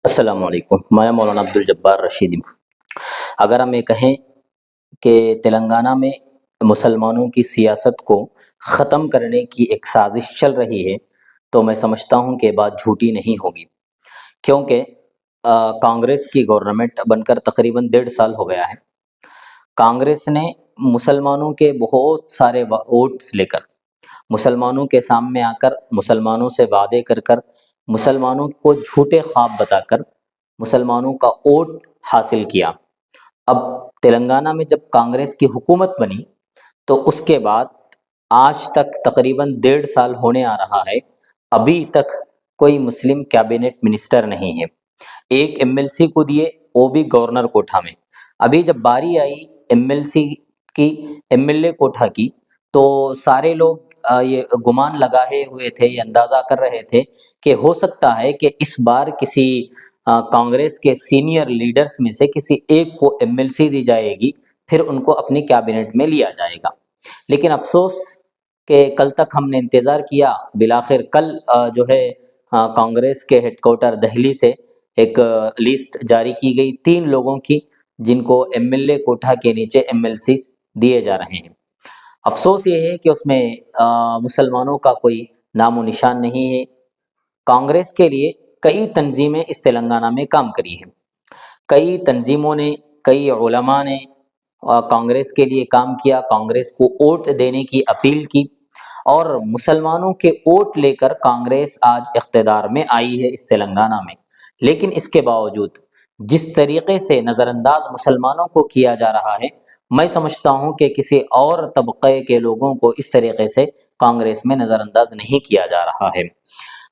السلام علیکم، میں مولانا عبدالجبار رشیدی۔ اگر ہم یہ کہیں کہ تلنگانہ میں مسلمانوں کی سیاست کو ختم کرنے کی ایک سازش چل رہی ہے تو میں سمجھتا ہوں کہ یہ بات جھوٹی نہیں ہوگی، کیونکہ کانگریس کی گورنمنٹ بن کر تقریباً 1.5 سال ہو گیا ہے۔ کانگریس نے مسلمانوں کے بہت سارے ووٹس لے کر، مسلمانوں کے سامنے آ کر، مسلمانوں سے وعدے کر کر، مسلمانوں کو جھوٹے خواب بتا کر مسلمانوں کا ووٹ حاصل کیا۔ اب تلنگانہ میں جب کانگریس کی حکومت بنی تو اس کے بعد آج تک تقریباً 1.5 سال ہونے آ رہا ہے، ابھی تک کوئی مسلم کیبنٹ منسٹر نہیں ہے۔ ایک ایم ایل سی کو دیے، وہ بھی گورنر کوٹھا میں۔ ابھی جب باری آئی ایم ایل سی کی، ایم ایل اے کوٹھا کی، تو سارے لوگ یہ گمان لگائے ہوئے تھے، یہ اندازہ کر رہے تھے کہ ہو سکتا ہے کہ اس بار کسی کانگریس کے سینئر لیڈرز میں سے کسی ایک کو ایم ایل سی دی جائے گی، پھر ان کو اپنی کیبنٹ میں لیا جائے گا۔ لیکن افسوس کہ کل تک ہم نے انتظار کیا، بالآخر کل جو ہے کانگریس کے ہیڈ کوارٹر دہلی سے ایک لسٹ جاری کی گئی 3 لوگوں کی، جن کو ایم ایل اے کوٹھا کے نیچے ایم ایل سی دیے جا رہے ہیں۔ افسوس یہ ہے کہ اس میں مسلمانوں کا کوئی نام و نشان نہیں ہے۔ کانگریس کے لیے کئی تنظیمیں اس تلنگانہ میں کام کری ہیں، کئی تنظیموں نے، کئی علماء نے کانگریس کے لیے کام کیا، کانگریس کو ووٹ دینے کی اپیل کی، اور مسلمانوں کے ووٹ لے کر کانگریس آج اقتدار میں آئی ہے اس تلنگانہ میں۔ لیکن اس کے باوجود جس طریقے سے نظر انداز مسلمانوں کو کیا جا رہا ہے، میں سمجھتا ہوں کہ کسی اور طبقے کے لوگوں کو اس طریقے سے کانگریس میں نظر انداز نہیں کیا جا رہا ہے۔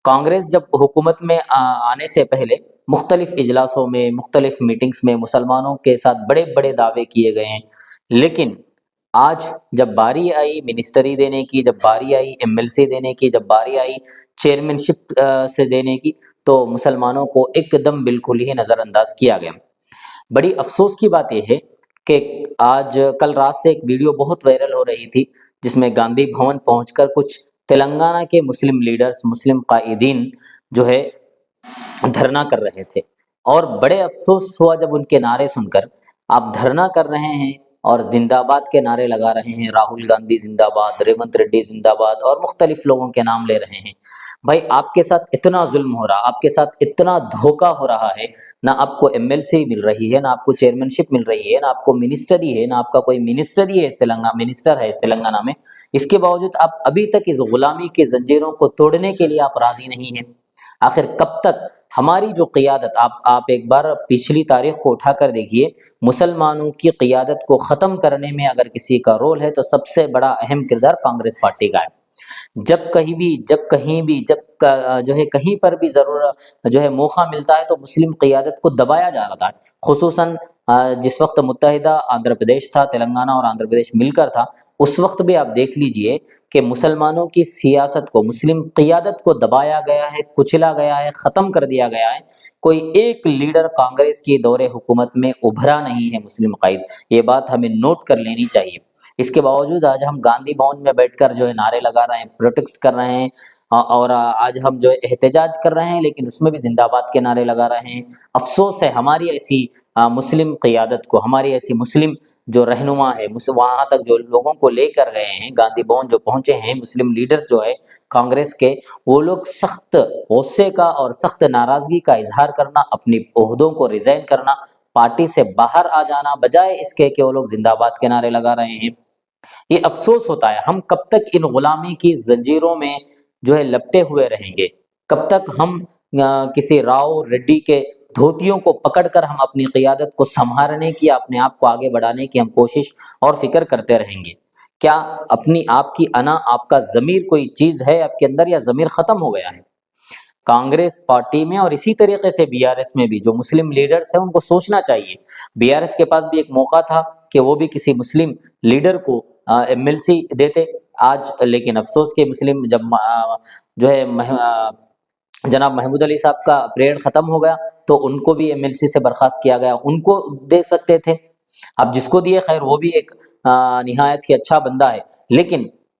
کانگریس جب حکومت میں آنے سے پہلے مختلف اجلاسوں میں، مختلف میٹنگز میں مسلمانوں کے ساتھ بڑے بڑے دعوے کیے گئے ہیں، لیکن آج جب باری آئی منسٹری دینے کی، جب باری آئی ایم ایل سی دینے کی، جب باری آئی چیئرمین شپ سے دینے کی، تو مسلمانوں کو ایک دم بالکل ہی نظر انداز کیا گیا۔ بڑی افسوس کی بات یہ ہے کہ آج کل رات سے ایک ویڈیو بہت وائرل ہو رہی تھی، جس میں گاندھی بھون پہنچ کر کچھ تلنگانہ کے مسلم لیڈرز، مسلم قائدین جو ہے دھرنا کر رہے تھے، اور بڑے افسوس ہوا جب ان کے نعرے سن کر۔ آپ دھرنا کر رہے ہیں اور زندہ باد کے نعرے لگا رہے ہیں، راہل گاندھی زندہ باد، ریونت ریڈی زندہ باد، اور مختلف لوگوں کے نام لے رہے ہیں۔ بھائی، آپ کے ساتھ اتنا ظلم ہو رہا، آپ کے ساتھ اتنا دھوکہ ہو رہا ہے، نہ آپ کو ایم ایل سی مل رہی ہے، نہ آپ کو چیئرمین شپ مل رہی ہے، نہ آپ کو منسٹری ہے، نہ آپ کا کوئی منسٹری ہے اس تلنگانہ میں۔ اس کے باوجود آپ ابھی تک اس غلامی کی زنجیروں کو توڑنے کے لیے آپ راضی نہیں ہیں۔ آخر کب تک ہماری جو قیادت، آپ ایک بار پچھلی تاریخ کو اٹھا کر دیکھیے، مسلمانوں کی قیادت کو ختم کرنے میں اگر کسی کا رول ہے تو سب سے بڑا اہم کردار کانگریس پارٹی کا ہے۔ جب جو ہے کہیں پر بھی ضرورت جو ہے موقع ملتا ہے تو مسلم قیادت کو دبایا جا رہا ہے، خصوصاً جس وقت متحدہ آندھرا پردیش تھا، تلنگانہ اور آندھرا پردیش مل کر تھا، اس وقت بھی آپ دیکھ لیجئے کہ مسلمانوں کی سیاست کو، مسلم قیادت کو دبایا گیا ہے، کچلا گیا ہے، ختم کر دیا گیا ہے۔ کوئی ایک لیڈر کانگریس کی دور حکومت میں ابھرا نہیں ہے مسلم قائد، یہ بات ہمیں نوٹ کر لینی چاہیے۔ اس کے باوجود آج ہم گاندھی بھون میں بیٹھ کر جو ہے نعرے لگا رہے ہیں، پروٹیسٹ کر رہے ہیں، اور آج ہم جو ہے احتجاج کر رہے ہیں، لیکن اس میں بھی زندہ باد کے نعرے لگا رہے ہیں۔ افسوس ہے ہماری ایسی مسلم قیادت کو، ہماری ایسی مسلم جو رہنما ہے، وہاں تک جو لوگوں کو لے کر گئے ہیں، گاندھی بھون جو پہنچے ہیں مسلم لیڈرز جو ہے کانگریس کے، وہ لوگ سخت غصے کا اور سخت ناراضگی کا اظہار کرنا، اپنی عہدوں کو ریزائن کرنا، پارٹی سے باہر آ جانا، بجائے اس کے کہ وہ لوگ زندہ باد کے نعرے لگا رہے ہیں۔ یہ افسوس ہوتا ہے، ہم کب تک ان غلامی کی زنجیروں میں جو ہے لپٹے ہوئے رہیں گے؟ کب تک ہم کسی راؤ ریڈی کے دھوتیوں کو پکڑ کر ہم اپنی قیادت کو سنبھالنے کی، اپنے آپ کو آگے بڑھانے کی ہم کوشش اور فکر کرتے رہیں گے؟ کیا اپنی آپ کی انا، آپ کا ضمیر کوئی چیز ہے آپ کے اندر، یا ضمیر ختم ہو گیا ہے؟ کانگریس پارٹی میں اور اسی طریقے سے بی آر ایس میں بھی جو مسلم لیڈرز ہیں ان کو سوچنا چاہیے۔ بی آر ایس کے پاس بھی ایک موقع تھا کہ وہ بھی کسی مسلم لیڈر کو ایم ایل سی دیتے آج، لیکن افسوس کہ مسلم جب جو ہے جناب محمود علی صاحب کا پیریڈ ختم ہو گیا تو ان کو بھی ایم ایل سی سے برخاست کیا گیا، ان کو دے سکتے تھے۔ اب جس کو دیے خیر وہ بھی ایک نہایت ہی اچھا بندہ ہے، لیکن